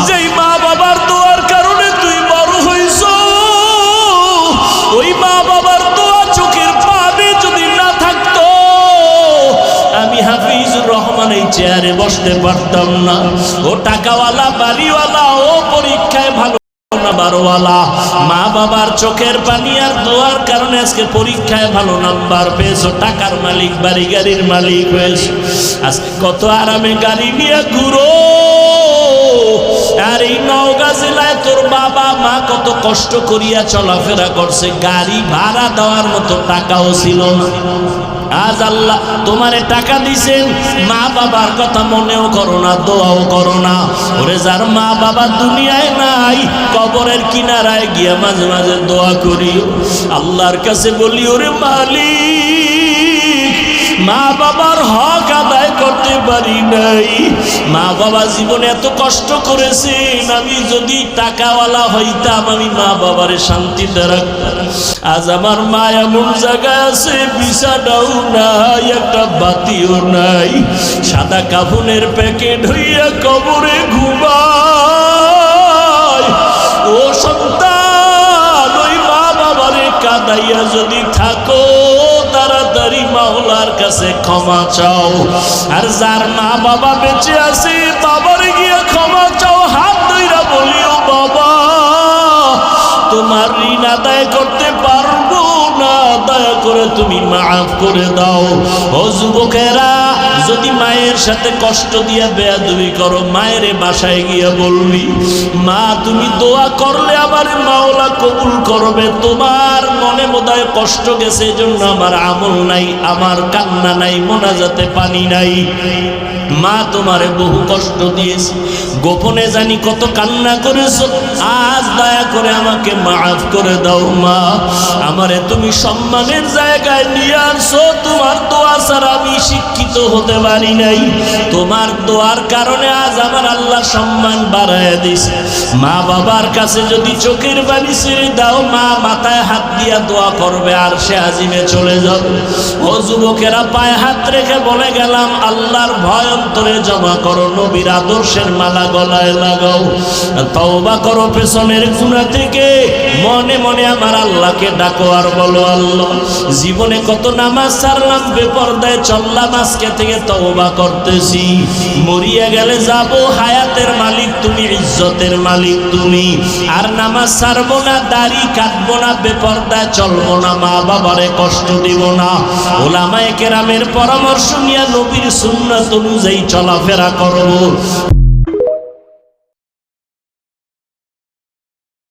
যেই মা বাবার দোয়ার কারণে তুই বড় হইছ, ওই মা বাবার দোয়া চোখের পানি যদি না থাকতো আমি হাফিজুর রহমান এই চেয়ারে বসতে পারতাম না। ও টাকাওয়ালা বাড়িওয়ালা, ও পরীক্ষায় ভালো নাম্বারওয়ালা, মা বাবার চোখের পানি আর দোয়ার কারণে আজকে পরীক্ষায় ভালো নাম্বার পেয়েছো, টাকার মালিক, বাড়ি গাড়ির মালিক হয়েছে। আজকে কত আরামে গাড়ি নিয়ে ঘুরো। আর এই নওগাঁ জেলায় তোর বাবা মা কত কষ্ট করিয়া চলাফেরা করছে, গাড়ি ভাড়া দেওয়ার মতো টাকাও ছিল না। আজ আল্লাহ তোমারে টাকা দিছেন, মা বাবার কথা মনেও করো না, দোয়াও করো না। ওরে যার মা বাবা দুনিয়ায় নাই, কবরের কিনারায় গিয়া মাঝে মাঝে দোয়া করিও, আল্লাহর কাছে বলি, ওরে মালিক, মা বাবার হক আদায় করতে পারি নাই, মা বাবা জীবনে এত কষ্ট করেছেন, আমি যদি টাকাওয়ালা হইতাম আমি মা বাবারে শান্তিতে রাখতাম। আজ আমার মা এমন জায়গায় আছে, বিছানাও নাই, একটা বাতিও নাই, সাদা কাফনের প্যাকেট হইয়া কবরে ঘুমায়। ও সন্তান, ওই মা বাবারে কাঁদাইয়া যদি থাকো, তাড়াতাড়ি মাওলার কাছে ক্ষমা চাও। আর যার মা বাবা বেঁচে আছে, বাবারে গিয়ে ক্ষমা চাও, হাত ধইরা বলিও, বাবা তোমার ঋণ আদায় করতে পারবো না, দয়া করে তুমি মাফ করে দাও। ও যুবকেরা, যদি মায়ের সাথে কষ্ট দিয়া বেয়াদবি করো, মায়ের বাসায় গিয়ে বলবি, মা তুমি দোয়া করলে আমার মাওলা কবুল করবে, তোমার মনে বোধহয় কষ্ট গেছে, এজন্য আমার আমল নাই, আমার কান্না নাই, মোনাজাতে পানি নাই। মা তোমারে বহু কষ্ট দিয়েছে, গোপনে জানি কত কান্না করেছো, আজ দয়া করে আমাকে মাফ করে দাও। মা আমারে তুমি সম্মানের জায়গায় নিয়ে আসো, তোমার দোয়া ছাড়া আমি শিক্ষিত হতে পারি নাই, তোমার দোয়ার কারণে আজ আমার আল্লাহ সম্মান বাড়ায় দিছে। মা বাবার কাছে যদি চোখের পানি ছেড়ে দাও, মা মাথায় হাত দিয়া দোয়া করবে, আর সে আজিমে চলে যাবে। ও যুবকেরা, পায়ে হাত রেখে বলে গেলাম, আল্লাহর ভয় অন্তরে জমা করো, নবীর আদর্শের মালা গলায় লাগাও, তওবা করো পেছনের গুনাহ থেকে, মনে মনে আমার আল্লাহকে ডাকো আর বলো, আল্লাহ জীবনে কত নামাজ ছাড়লাম, বেপরদায় চললাম, আজকে থেকে তওবা করতেছি, মরিয়া গেলে যাব, হায়াতের মালিক তুমি, ইজ্জতের মালিক তুমি, আর নামাজ ছাড়বো না, দাড়ি কাটবো না, বেপরদায় চলবো না, মা বাবারে কষ্ট দিব না। ওলামায়ে কেরামের পরামর্শ নিয়ে নবীর সুন্নাত অনুযায়ী চলাফেরা করব।